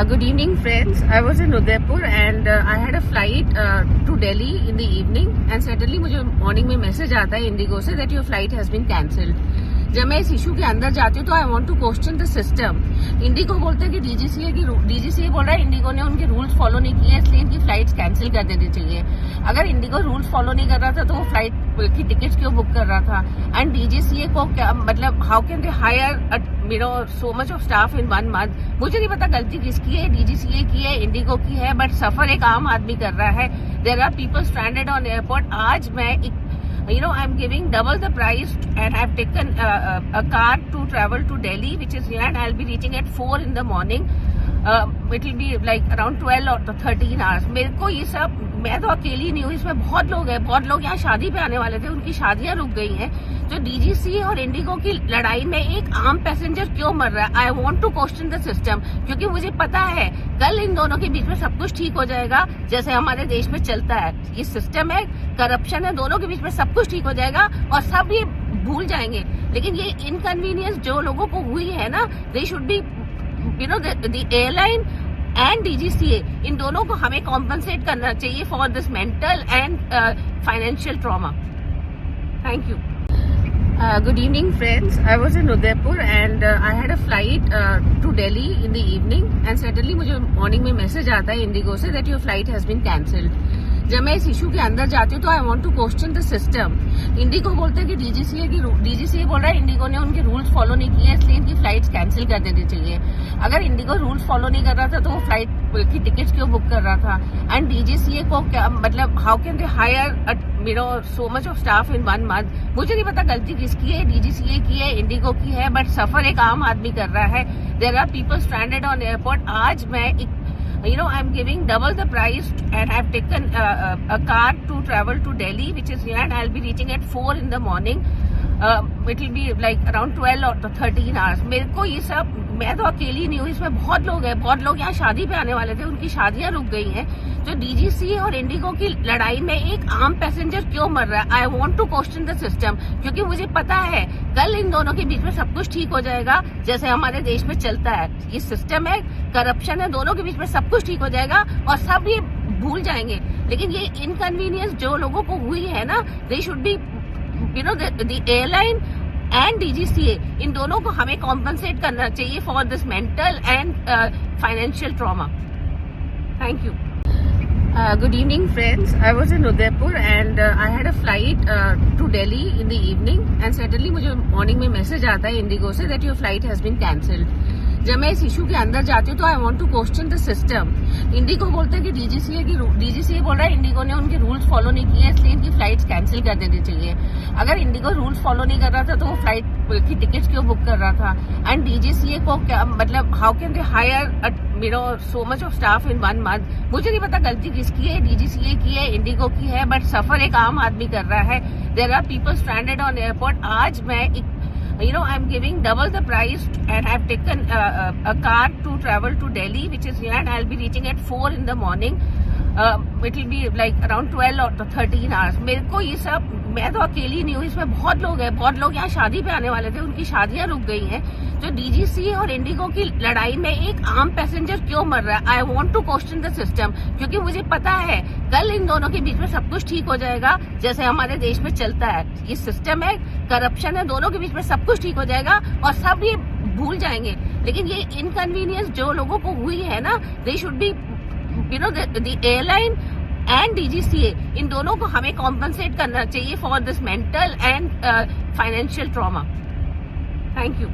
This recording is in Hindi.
Good evening, friends. I was in Udaipur and I had a flight to Delhi in the evening and suddenly मुझे मॉर्निंग में मैसेज आता है इंडिगो से that your flight has been cancelled. जब मैं इस इशू के अंदर जाती हूँ तो I want to question the system. IndiGo बोलते हैं कि डीजीसीए बोल रहा है इंडिगो ने उनके रूल्स फॉलो नहीं किए इसलिए इनकी फ्लाइट्स कैंसिल कर देनी चाहिए. अगर इंडिगो रूल्स फॉलो नहीं कर रहा था तो वो फ्लाइट की टिकट्स क्यों बुक कर रहा था? एंड डीजीसीए को क्या मतलब how can they hire so much of staff in 1 month? मुझे नहीं पता गलती किसकी है, डीजीसीए की है, इंडिगो की है, बट सफर एक आम आदमी कर रहा है. There are people stranded on airport. आज मैं I'm giving double the price and I've taken a car to travel to Delhi, which is here, and I'll be reaching at 4 in the morning. It will be like around 12 or 13 hours. मेरे को ये सब, मैं तो अकेली नहीं हूँ, इसमें बहुत लोग हैं. बहुत लोग यहाँ शादी पे आने वाले थे, उनकी शादियां रुक गई हैं. तो डीजीसी और इंडिगो की लड़ाई में एक आम पैसेंजर क्यों मर रहा है? I want to question the system, क्योंकि मुझे पता है कल इन दोनों के बीच में सब कुछ ठीक हो जाएगा जैसे हमारे देश में चलता है. ये सिस्टम है, करप्शन है, दोनों के बीच में सब कुछ ठीक हो जाएगा और सब ये भूल जाएंगे. लेकिन ये इनकन्वीनियंस जो लोगों को हुई है ना, they should be the airline and DGCA, इन दोनों को हमें कॉम्पनसेट करना चाहिए for this mental and financial trauma. Thank you. Good evening, friends. I was in Udaipur and I had a flight to Delhi in the evening and suddenly मुझे मॉर्निंग में मैसेज आता है इंडिगो से that your flight has been cancelled. जब मैं इस इशू के अंदर जाती हूँ तो I want to question the system. IndiGo बोलते हैं कि डीजीसीए बोल रहा है इंडिगो ने उनके रूल्स फॉलो नहीं किए इसलिए इनकी फ्लाइट्स कैंसिल कर देनी चाहिए. अगर इंडिगो रूल्स फॉलो नहीं कर रहा था तो वो फ्लाइट की टिकट्स क्यों बुक कर रहा था? एंड डीजीसीए को क्या मतलब how can they hire so much of staff in 1 month? मुझे नहीं पता गलती किसकी है, डीजीसीए की है, इंडिगो की है, बट सफर एक आम आदमी कर रहा है. There are people stranded on airport. आज मैं I'm giving double the price and I've taken a car to travel to Delhi, which is here, and I'll be reaching at 4 in the morning. It will be like around 12 or 13 hours. मेरे को ये सब, मैं तो अकेली नहीं हूँ, इसमें बहुत लोग हैं. बहुत लोग यहाँ शादी पे आने वाले थे, उनकी शादियां रुक गई हैं. तो डीजीसी और इंडिगो की लड़ाई में एक आम पैसेंजर क्यों मर रहा है? I want to question the system, क्योंकि मुझे पता है कल इन दोनों के बीच में सब कुछ ठीक हो जाएगा जैसे हमारे देश में चलता है. ये सिस्टम है, करप्शन है, दोनों के बीच में सब कुछ ठीक हो जाएगा और सब ये भूल जाएंगे. लेकिन ये इनकन्वीनियंस जो लोगों को हुई है ना, they should be the airline and DGCA, इन दोनों को हमें कॉम्पनसेट करना चाहिए for this mental and financial trauma. Thank you. Good evening, friends. I was in Udaipur and I had a flight to Delhi in the evening and suddenly मुझे मॉर्निंग में मैसेज आता है इंडिगो से that your flight has been cancelled. जब मैं इस इशू के अंदर जाती हूँ तो I want to question the system. IndiGo बोलते हैं कि डीजीसीए बोल रहा है इंडिगो ने उनके रूल्स फॉलो नहीं किए इसलिए इनकी फ्लाइट्स कैंसिल कर देनी चाहिए. अगर इंडिगो रूल्स फॉलो नहीं कर रहा था तो वो फ्लाइट की टिकट्स क्यों बुक कर रहा था? एंड डीजीसीए को क्या मतलब how can they hire so much of staff in 1 month? मुझे नहीं पता गलती किसकी है, डीजीसीए की है, इंडिगो की है, बट सफर एक आम आदमी कर रहा है. There are people stranded on airport. आज मैं I'm giving double the price and I've taken a car to travel to Delhi, which is here, and I'll be reaching at 4 in the morning. It will be like around 12 or 13 hours. मेरे को ये सब, मैं तो अकेली नहीं हूँ, इसमें बहुत लोग हैं. बहुत लोग यहाँ शादी पे आने वाले थे, उनकी शादियां रुक गई हैं. तो डीजीसी और इंडिगो की लड़ाई में एक आम पैसेंजर क्यों मर रहा है? I want to question the system, क्योंकि मुझे पता है कल इन दोनों के बीच में सब कुछ ठीक हो जाएगा जैसे हमारे देश में चलता है. ये सिस्टम है, करप्शन है, दोनों के बीच में सब कुछ ठीक हो जाएगा और सब ये भूल जाएंगे. लेकिन ये इनकन्वीनियंस जो लोगों को हुई है ना, they should be the airline and DGCA, इन दोनों को हमें कॉम्पनसेट करना चाहिए for this mental and financial trauma. Thank you.